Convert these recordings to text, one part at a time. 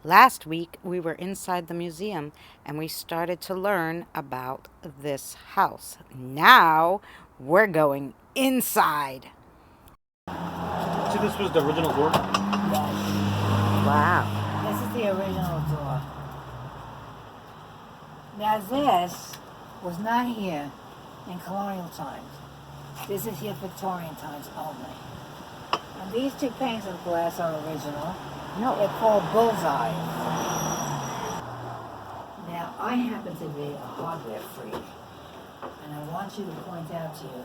Last week, we were inside the museum and we started to learn about this house. Now, we're going inside. So this was the original door? Wow. This is the original door. Now this was not here in colonial times. This is here Victorian times only. And these two panes of glass are original. No. They're called bullseyes. Now I happen to be a hardware freak, and I want you to point out to you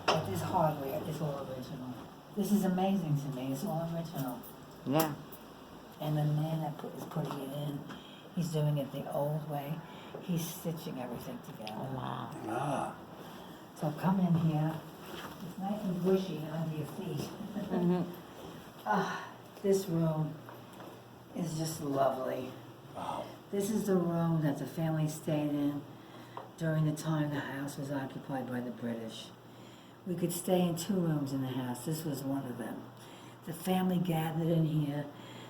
that this hardware is all original. This is amazing to me. It's all original. Yeah. And the man that is putting it in, he's doing it the old way. He's stitching everything together. Wow. Ah. So come in here. It's nice and bushy under your feet. This room is just lovely. Wow. This is the room that the family stayed in during the time the house was occupied by the British. We could stay in 2 rooms in the house. This was one of them. The family gathered in here.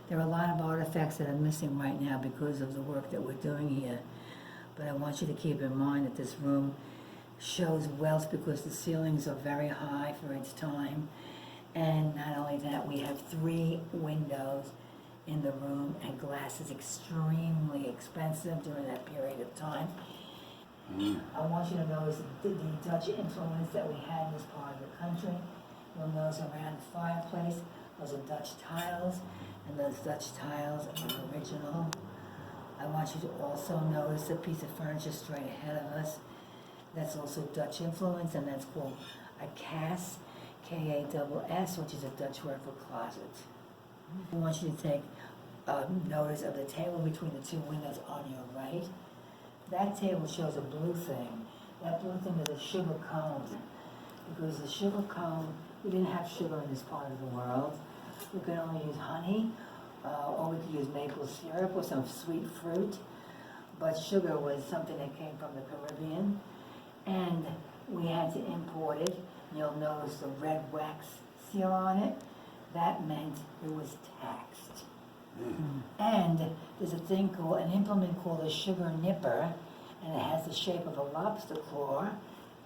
There are a lot of artifacts that are missing right now because of the work that we're doing here. But I want you to keep in mind that this room shows wealth because the ceilings are very high for its time. And not only that, we have 3 windows in the room, and glass is extremely expensive during that period of time. I want you to notice the Dutch influence that we had in this part of the country. You'll notice around the fireplace, those are Dutch tiles, and those Dutch tiles are original. I want you to also notice a piece of furniture straight ahead of us. That's also Dutch influence, and that's called a kast, K-A-S-S, which is a Dutch word for closet. I want you to take notice of the table between the 2 windows on your right. That table shows a blue thing. That blue thing is a sugar cone. Because the sugar cone, we didn't have sugar in this part of the world. We could only use honey, or we could use maple syrup or some sweet fruit. But sugar was something that came from the Caribbean, and we had to import it. You'll notice the red wax seal on it. That meant it was taxed. And there's a thing called, an implement called a sugar nipper, and it has the shape of a lobster claw,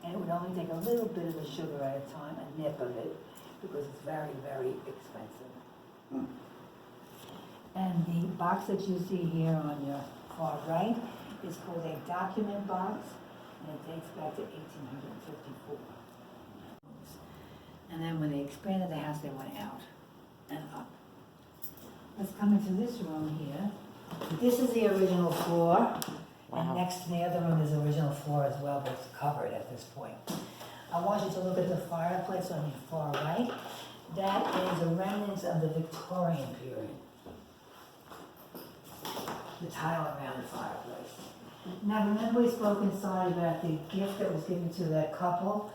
and it would only take a little bit of the sugar at a time, a nip of it, because it's very, very expensive. And the box that you see here on your far right is called a document box, and it dates back to 1854. And then when they expanded the house, they went out and up. Let's come into this room here. This is the original floor. Wow. And next to the other room is the original floor as well, but it's covered at this point. I want you to look at the fireplace on your far right. That is the remnants of the Victorian period. The tile around the fireplace. Now remember we spoke inside about the gift that was given to that couple?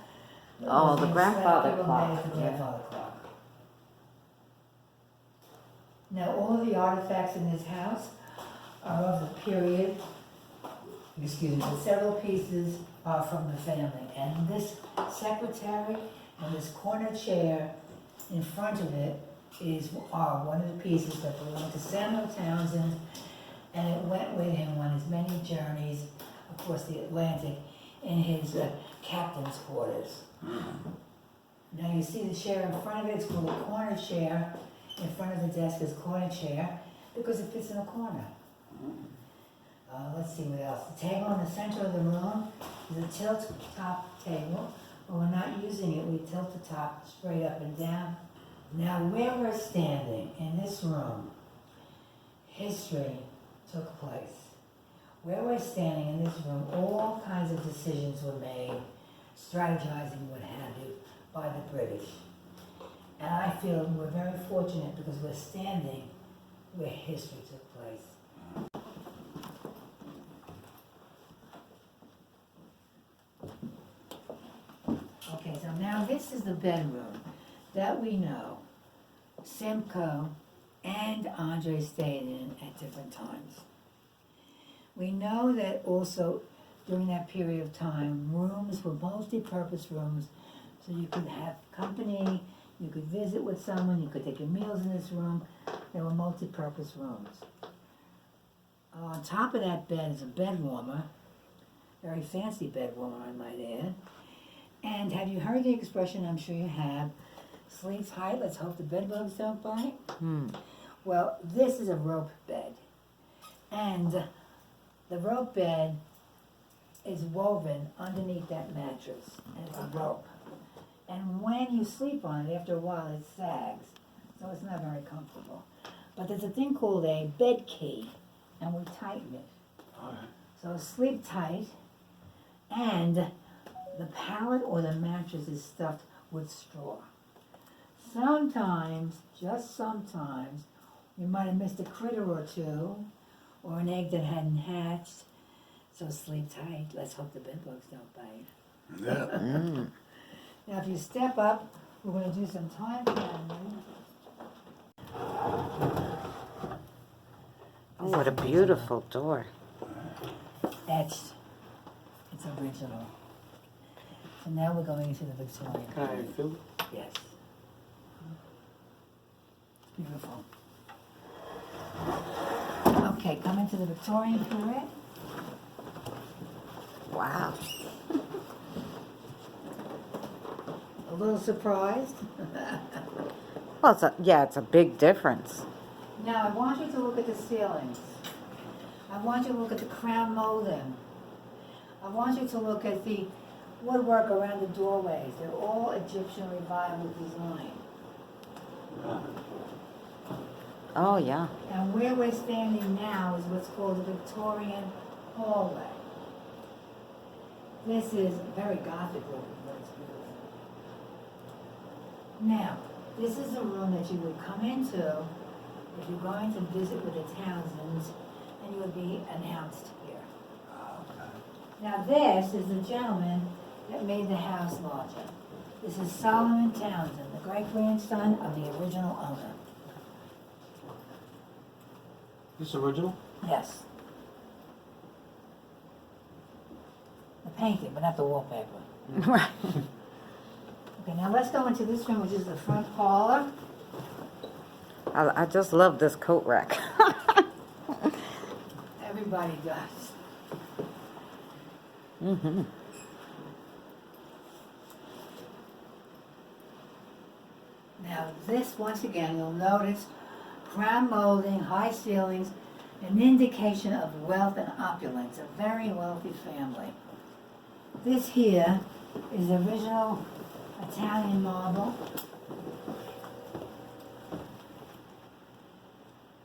Oh, the grandfather clock. The grandfather clock. Now all of the artifacts in this house are of the period, excuse me, but several pieces are from the family. And this secretary and this corner chair in front of it are one of the pieces that belonged to Samuel Townsend, and it went with him on his many journeys across the Atlantic in his captain's quarters. Now you see the chair in front of it, it's called a corner chair. In front of the desk is corner chair because it fits in a corner. Let's see what else. The table in the center of the room is a tilt top table. When we're not using it, we tilt the top straight up and down. Now where we're standing in this room, history took place. Where we're standing in this room, all kinds of decisions were made, strategizing, what have you, by the British. And I feel we're very fortunate because we're standing where history took place. Okay, so now this is the bedroom that we know Simcoe and Andre stayed in at different times. We know that also during that period of time, rooms were multi-purpose rooms, so you could have company, you could visit with someone, you could take your meals in this room. There were multi-purpose rooms. On top of that bed is a bed warmer, very fancy bed warmer, I might add. And have you heard the expression, I'm sure you have, sleep tight, let's hope the bed bugs don't bite? Well, this is a rope bed. And the rope bed is woven underneath that mattress, and it's a rope. And when you sleep on it, after a while it sags, so it's not very comfortable. But there's a thing called a bed key, and we tighten it. So sleep tight, and the pallet or the mattress is stuffed with straw. Sometimes, just sometimes, you might have missed a critter or two, or an egg that hadn't hatched. So sleep tight. Let's hope the bed bugs don't bite. Yeah. Now, if you step up, we're going to do some time counting. Oh, what a beautiful door. Etched. It's original. So now we're going into the Victorian Can I period. feel? Yes. It's beautiful. Okay, come into the Victorian period. Wow. A little surprised. Well, it's a big difference. Now, I want you to look at the ceilings. I want you to look at the crown molding. I want you to look at the woodwork around the doorways. They're all Egyptian revival design. Oh, yeah. And where we're standing now is what's called the Victorian hallway. This is very Gothic looking, but it's beautiful. Now, this is the room that you would come into if you're going to visit with the Townsends, and you would be announced here. Now, this is the gentleman that made the house larger. This is Solomon Townsend, the great-grandson of the original owner. This original? Yes. The painting, but not the wallpaper. Right. Okay, now let's go into this room, which is the front parlor. I just love this coat rack. Everybody does. Mm-hmm. Now this, once again, you'll notice crown molding, high ceilings, an indication of wealth and opulence, a very wealthy family. This here is original Italian marble.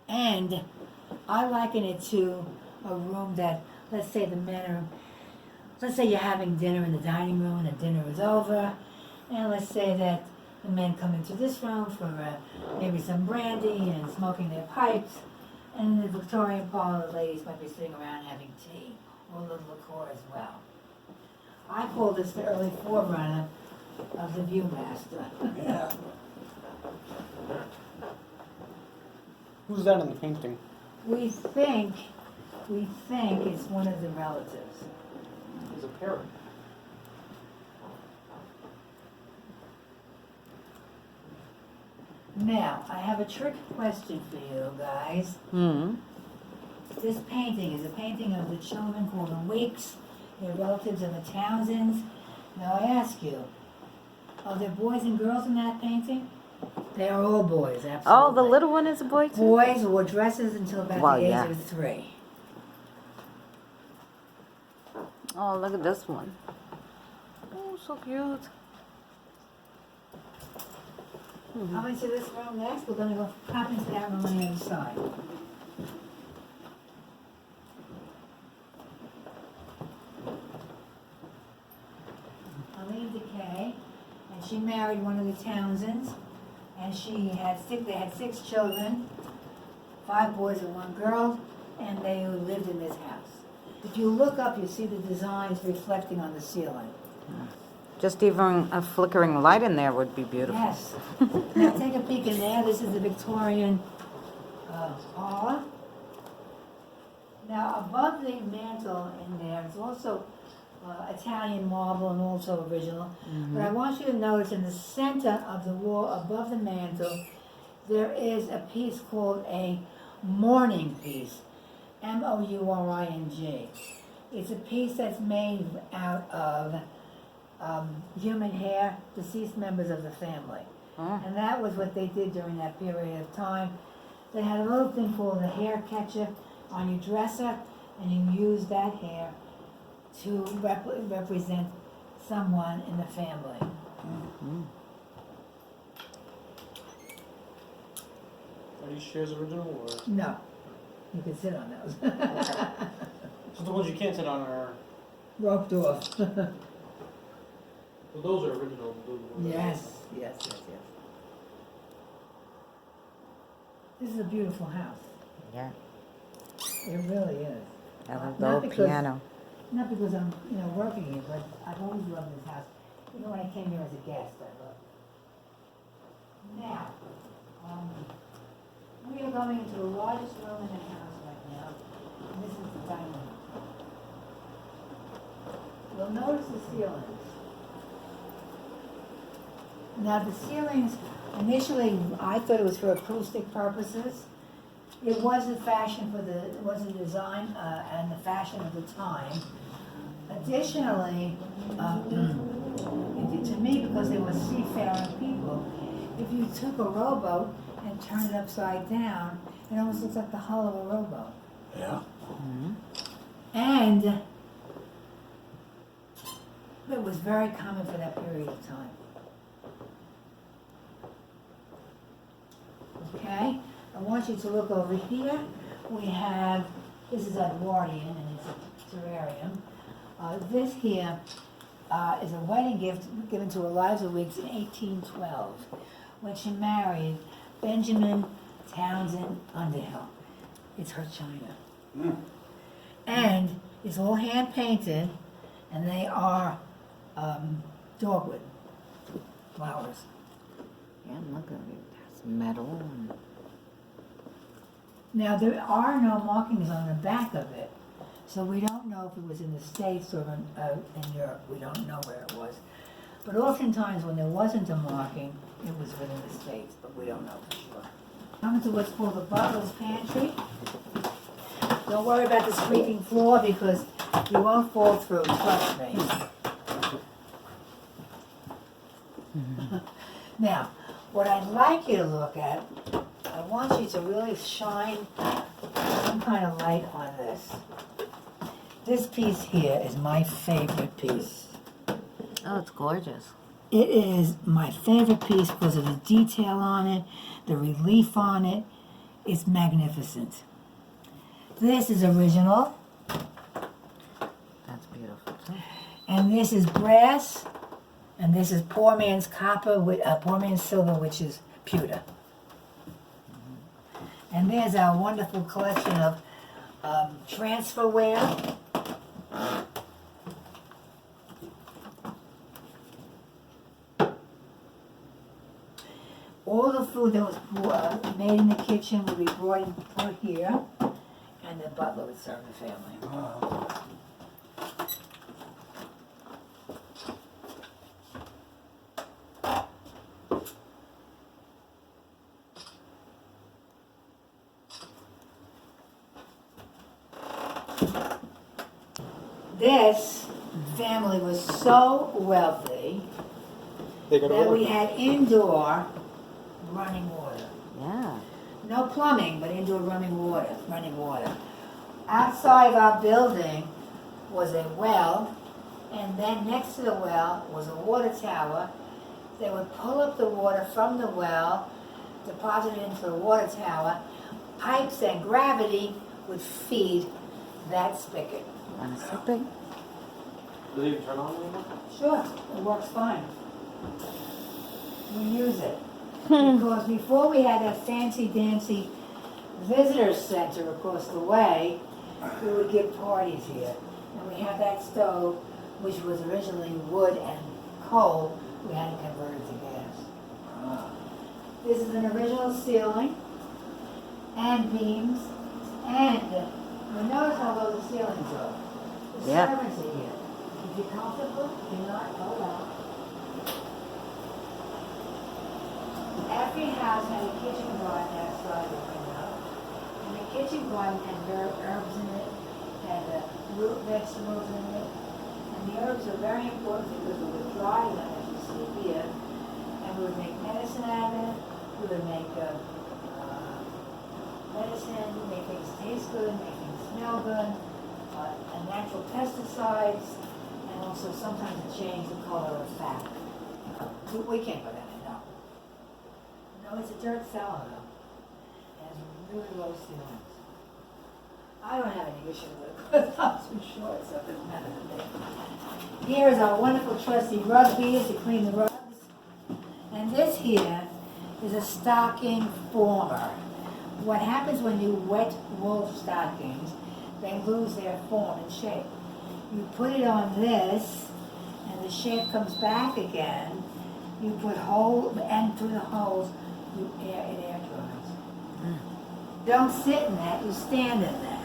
And I liken it to a room that, let's say let's say you're having dinner in the dining room and the dinner is over, and let's say that the men come into this room for maybe some brandy and smoking their pipes, and in the Victorian parlor, the ladies might be sitting around having tea or a little liqueur as well. I call this the early forerunner of the Viewmaster. Yeah. Who's that in the painting? We think it's one of the relatives. He's a parrot. Now, I have a trick question for you guys. Mm-hmm. This painting is a painting of the children called the Weeks. They're relatives of the Townsends. Now I ask you, are there boys and girls in that painting? They are all boys, absolutely. Oh, the little one is a boy too? Boys wore dresses until about Well, the age yeah. of 3. Oh, look at this one. Oh, so cute. Come into this room next. We're going to go pop into that room on the other side. Eileen Decay, and she married one of the Townsends, and they had 6 children, 5 boys and 1 girl, and they lived in this house. If you look up, you see the designs reflecting on the ceiling. Just even a flickering light in there would be beautiful. Yes. Now take a peek in there. This is the Victorian parlor. Now above the mantle in there is also Italian marble and also original. But I want you to notice in the center of the wall above the mantle, there is a piece called a mourning piece. Mouring. It's a piece that's made out of human hair, deceased members of the family. Oh. And that was what they did during that period of time. They had a little thing called a hair catcher on your dresser, and you use that hair to represent someone in the family. Mm-hmm. Are these chairs original or? No, you can sit on those. So the ones you can't sit on are. Roped off. Well, those are original. Those are the ones Yes. This is a beautiful house. Yeah. It really is. That was Not the because- piano. Not because I'm, working here, but I've always loved this house. Even when I came here as a guest, I loved it. Now, we are going into the largest room in the house right now, and this is the dining room. You'll notice the ceilings. Now, the ceilings, initially, I thought it was for acoustic purposes. It was the fashion it was the design and the fashion of the time. Additionally, to me, because they were seafaring people, if you took a rowboat and turned it upside down, it almost looks like the hull of a rowboat. Yeah. Mm-hmm. And it was very common for that period of time. Okay, I want you to look over here. We have, this is Edwardian and it's a terrarium. This here is a wedding gift given to Eliza Wiggs in 1812 when she married Benjamin Townsend Underhill. It's her china. And it's all hand painted, and they are dogwood flowers. Yeah, look at it. That's metal. And Now, there are no markings on the back of it, so we don't know if it was in the States or in Europe. We don't know where it was. But oftentimes, when there wasn't a marking, it was within the States, but we don't know for sure. Coming to what's called the butler's pantry. Don't worry about the squeaking floor because you won't fall through, trust me. Now, what I'd like you to look at, I want you to really shine some kind of light on this. This piece here is my favorite piece. oh, it's gorgeous. It is my favorite piece because of the detail on it, the relief on it. It's magnificent. This is original, That's beautiful too. and this is brass, and this is poor man's copper, poor man's silver, which is pewter. And there's our wonderful collection of transferware. All the food that was made in the kitchen would be brought here, and the butler would serve the family. This family was so wealthy They go to that work. we had indoor running water. Yeah. No plumbing, but indoor running water. Outside of our building was a well, and then next to the well was a water tower. They would pull up the water from the well, deposit it into the water tower. Pipes and gravity would feed that spigot. Want to sip it? Do they even turn on anymore? Sure, it works fine. We use it. Because before we had that fancy dancy visitor center across the way, we would give parties here. And we had that stove, which was originally wood and coal. We had it converted to gas. This is an original ceiling and beams. And you notice how low the ceilings are. The Yeah. servants are here. If you're comfortable, do not go out. Every house had a kitchen garden outside the window. And the kitchen garden had herbs in it, had root vegetables in it. And the herbs are very important because we would dry them, as you see here. And we would make medicine out of it. We would make medicine, make things taste good, make things smell good, and natural pesticides, and also sometimes it changed the color of fat. We can't put that in, no. No, it's a dirt cellar though. It has really low ceilings. I don't have any issue with it because I'm too short, so it doesn't matter to me. Here is our wonderful trusty rug beater to clean the rugs. And this here is a stocking former. What happens when you wet wool stockings, they lose their form and shape. You put it on this, and the shape comes back again. You put and through the holes, it air dries. Don't sit in that, you stand in that.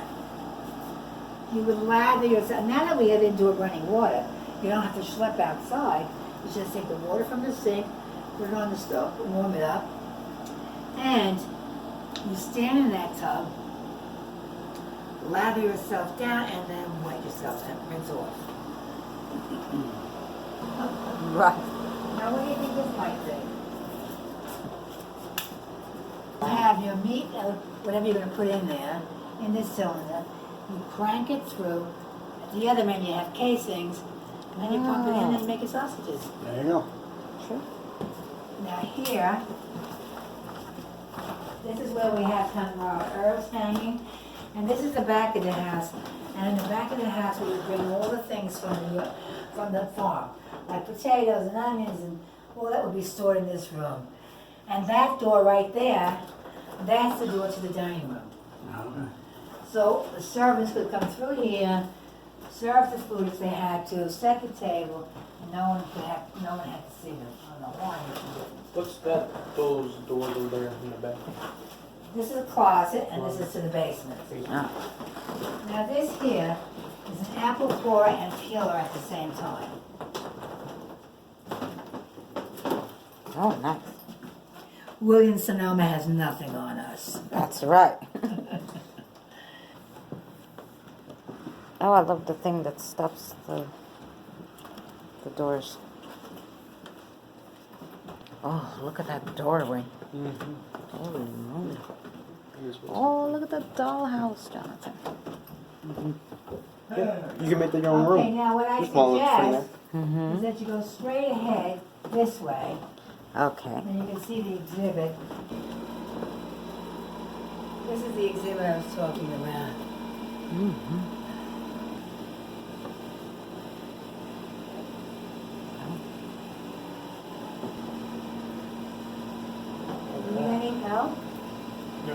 You would lather yourself. Now that we have indoor running water, you don't have to schlep outside. You just take the water from the sink, put it on the stove, warm it up, and you stand in that tub, lather yourself down, and then wet yourself and rinse off. Right. Now, what do you think this might be? Have your meat, whatever you're going to put in there, in this cylinder. You crank it through. At the other end, you have casings, and then you pump it in and make your sausages. There you go. Sure. Now here, this is where we have some herbs hanging, and this is the back of the house. And in the back of the house, we would bring all the things from the farm, like potatoes and onions, and all that would be stored in this room. And that door right there, that's the door to the dining room. Okay. So the servants could come through here, serve the food if they had to, set the table, and no one had to see them. I don't know why. What's that? Those doors over there in the back. This is a closet, and this is to the basement. Ah. Now this here is an apple corer and peeler at the same time. Oh, nice. Williams-Sonoma has nothing on us. That's right. Oh, I love the thing that stops the doors. Oh, look at that doorway. Mm-hmm. Holy moly. Oh, look at that dollhouse, Jonathan. You can make your own Okay, room. now what I Just follow it from suggest Mm-hmm. is that you go straight ahead this way, Okay. and you can see the exhibit. This is the exhibit I was talking about. Mm-hmm. Do you need any help? Yeah.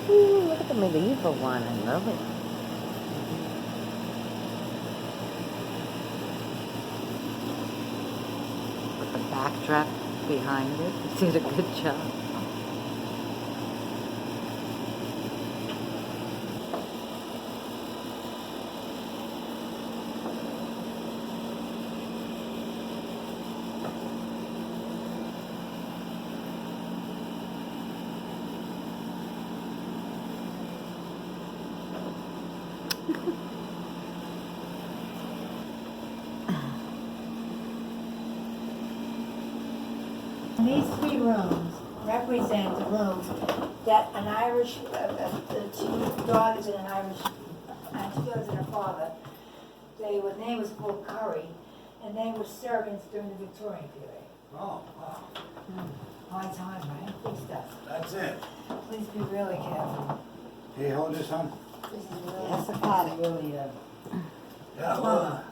Ooh, look at the medieval one. I love it. With the backdrop behind it. You did a good job. These three rooms represent the rooms that an Irish, the two daughters and an Irish, two daughters and a father, their name was Paul Curry, and they were servants during the Victorian period. Oh, wow. High time, right? Big stuff. That's it. Please be really careful. Hey, hold this, hon. This is really, Yes, I've had it. really, Yeah, well,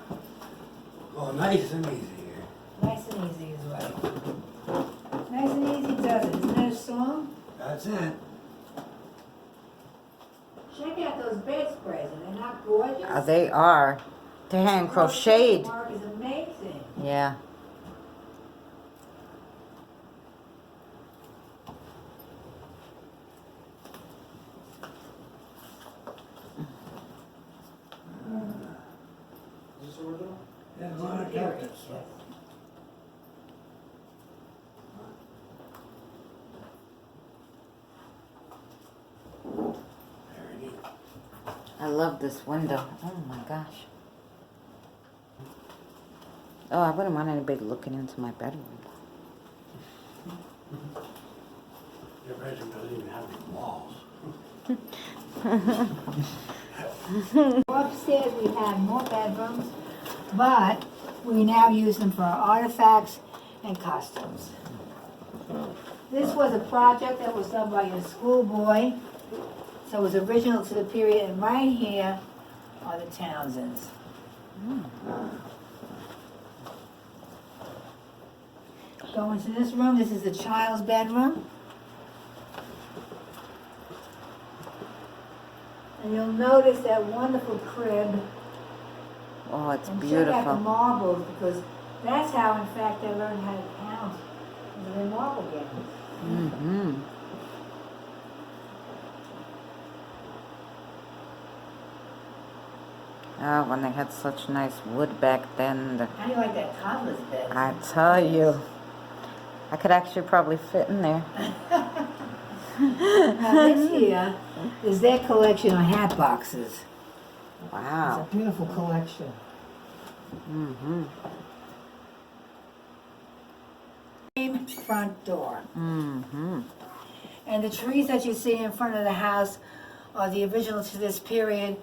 oh, nice and easy here. nice and easy is right. Nice and easy does it. Isn't that a song? That's it. Check out those bedspreads. Are they not gorgeous? They are. They're hand crocheted. The work is amazing. Yeah. I love this window. Oh my gosh. Oh, I wouldn't want anybody looking into my bedroom. Your bedroom doesn't even have any walls. Upstairs we have more bedrooms, but we now use them for artifacts and costumes. This was a project that was done by a schoolboy, so it was original to the period, and right here are the Townsends. Go into this room, this is the child's bedroom. And you'll notice that wonderful crib. Oh, it's And check out the beautiful. marbles, because that's how, in fact, they learned how to count in their marble games. Mm-hmm. Oh, when they had such nice wood back then. How do you like that toddler's bed? I tell you, I could actually probably fit in there. Now this here is their collection of hat boxes. Wow. It's a beautiful collection. Mm-hmm. Same front door. Mm-hmm. And the trees that you see in front of the house are the original to this period,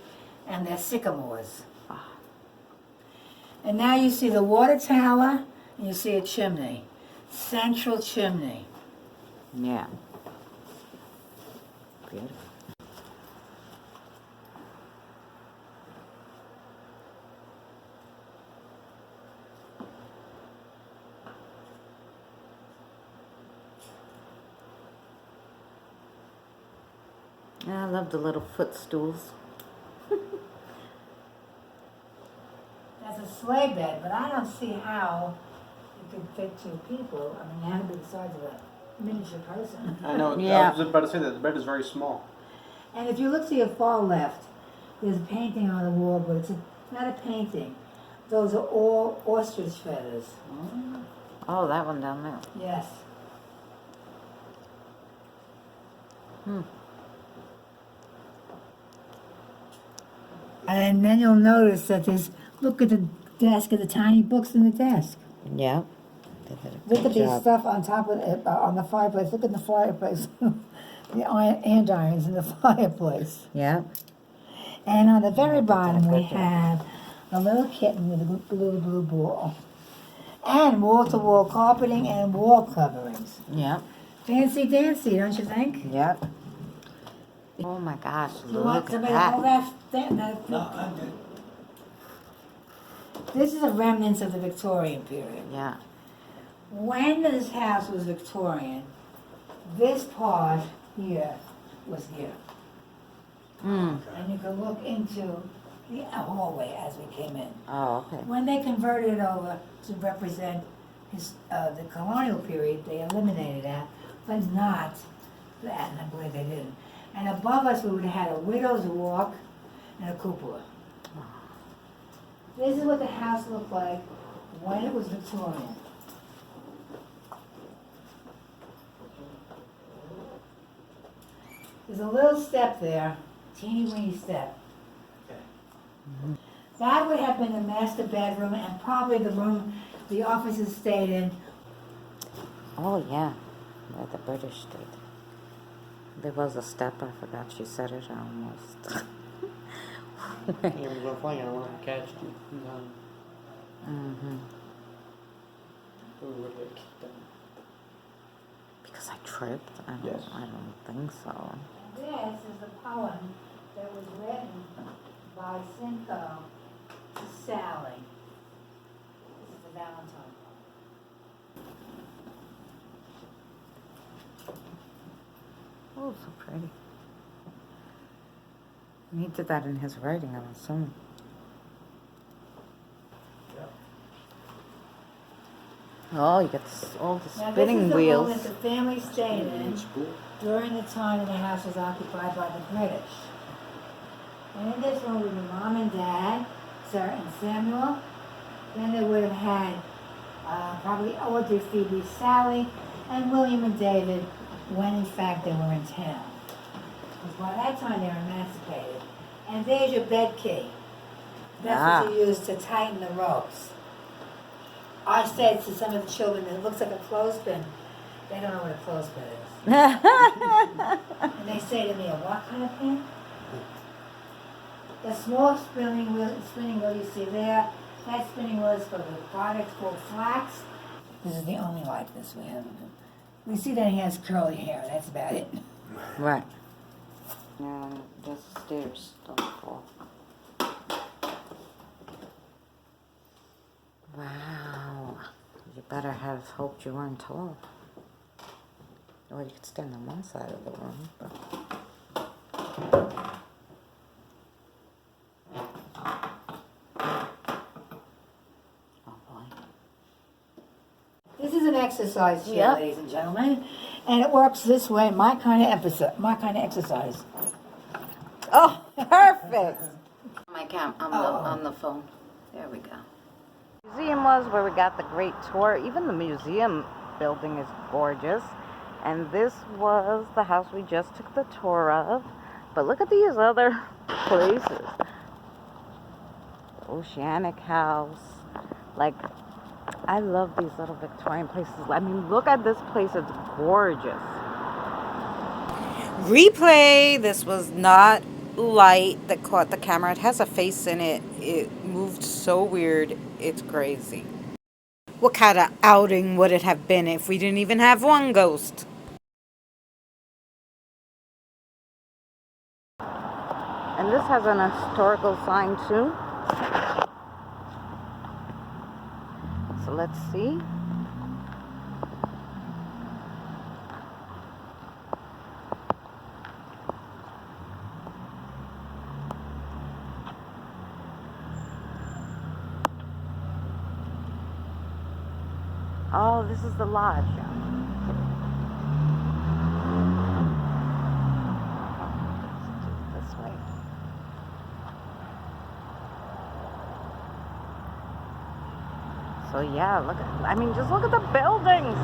and they're sycamores. And now you see the water tower, and you see a chimney. Central chimney. Yeah. Beautiful. I love the little footstools. That's a sleigh bed, but I don't see how it could fit two people. I mean, you have to be the size of a miniature person. I know. Yeah. I was about to say that the bed is very small. And if you look to your far left, there's a painting on the wall, but it's not a painting. Those are all ostrich feathers. Oh, that one down there. Yes. And then you'll notice that there's, look at the desk, at the tiny books in the desk. Yeah. Look at the stuff on top of it, on the fireplace. Look at the fireplace. The andirons in the fireplace. Yeah. And on the very bottom, we have a little kitten with a little blue ball. And wall-to-wall carpeting and wall coverings. Yeah. Fancy dancy, don't you think? Yeah. Oh my gosh, You want look at somebody to hold that. that? No, I'm good. This is a remnants of the Victorian period. Yeah. When this house was Victorian, this part here was here. Mm. And you can look into the hallway as we came in. Oh, okay. When they converted it over to represent the colonial period, they eliminated that, but not that, and I believe they didn't. And above us, we would have had a widow's walk and a cupola. This is what the house looked like when it was Victorian. There's a little step there, teeny weeny step. Okay. That would have been the master bedroom and probably the room the officers stayed in. Oh, yeah. Where the British did. There was a step, I forgot she said it almost. Yeah, we were playing. I wanted to catch you. Mm-hmm. We were really kicked down. Because I tripped? Yes. I don't think so. This is the poem that was written by Simcoe to Sally. This is the Valentine poem. Oh, so pretty. He did that in his writing, I'm assuming. Oh, you got all the Now, spinning this is the wheels. room that the family stayed in during the time that the house was occupied by the British. And in this room would be Mom and Dad, Sarah and Samuel. Then they would have had probably Audrey, Phoebe, Sally, and William and David when in fact they were in town. Because by that time they were emancipated. And there's your bed key. That's what you use to tighten the ropes. I said to some of the children, it looks like a clothespin. They don't know what a clothespin is. And they say to me, what kind of pin? The small spinning wheel you see there, that spinning wheel is for the product called flax. This is the only like this we have. We see that he has curly hair, that's about it. Right. And the stairs don't fall. Wow. You better have hoped you weren't tall. Or you could stand on one side of the room. Oh boy. This is an exercise chair, Yep. ladies and gentlemen. And it works this way, my kind of exercise. Oh, perfect. On the phone. There we go. Museum was where we got the great tour. Even the museum building is gorgeous. And this was the house we just took the tour of. But look at these other places. Oceanic House. Like, I love these little Victorian places. I mean, look at this place. It's gorgeous. Replay. This was not light that caught the camera. It has a face in it. It moved so weird. It's crazy. What kind of outing would it have been if we didn't even have one ghost? And this has an historical sign too. So let's see. Oh, this is the lodge. This way. So yeah, just look at the buildings.